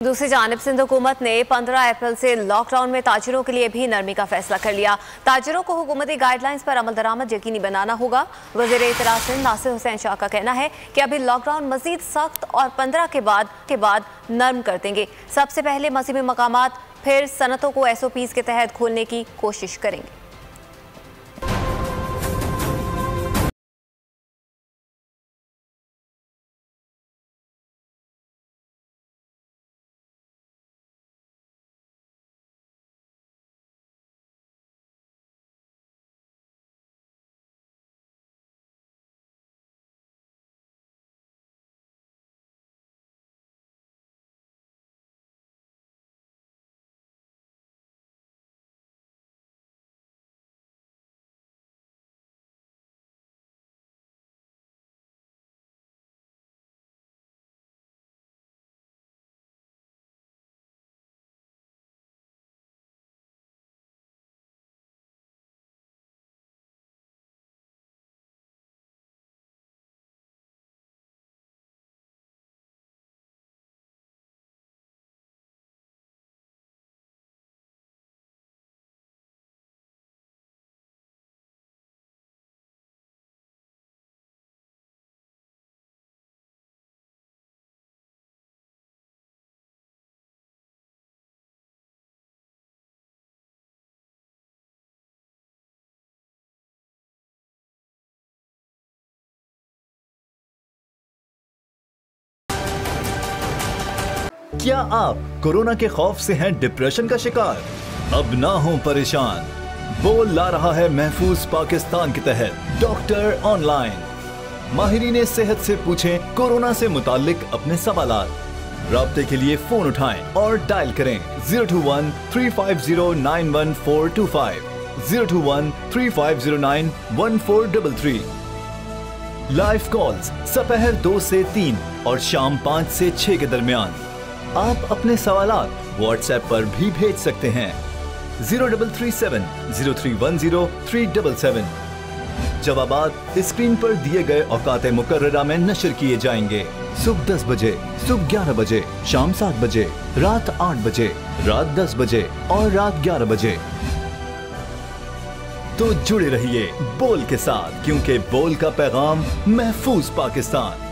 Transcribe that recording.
दूसरी जानिब सिंध हुकूमत ने 15 अप्रैल से लॉकडाउन में ताजिरों के लिए भी नरमी का फैसला कर लिया। ताजिरों को हुकूमती गाइडलाइंस पर अमल दरामद यकीनी बनाना होगा। वज़ीर इत्तलात सिंध नासिर हुसैन शाह का कहना है कि अभी लॉकडाउन मजीद सख्त और 15 के बाद नर्म कर देंगे। सबसे पहले मज़ीद मकामात, फिर सनतों को SOPs के तहत खोलने की कोशिश करेंगे। क्या आप कोरोना के खौफ से हैं डिप्रेशन का शिकार? अब ना हो परेशान। बोल ला रहा है महफूज पाकिस्तान के तहत डॉक्टर ऑनलाइन। माहिरीन सेहत से पूछें कोरोना से मुताल्लिक अपने सवालात। राब्ते के लिए फोन उठाएं और डायल करें 021-350-91425, 021-3509-1433। लाइव कॉल्स दोपहर 2 से 3 और शाम 5 से 6 के दरमियान। आप अपने सवालात व्हाट्सएप पर भी भेज सकते हैं 0337-0310-377। जवाबात स्क्रीन पर दिए गए औकात मुकर्ररा में नशर किए जाएंगे। सुबह 10 बजे, सुबह 11 बजे, शाम 7 बजे, रात 8 बजे, रात 10 बजे और रात 11 बजे। तो जुड़े रहिए बोल के साथ, क्योंकि बोल का पैगाम महफूज पाकिस्तान।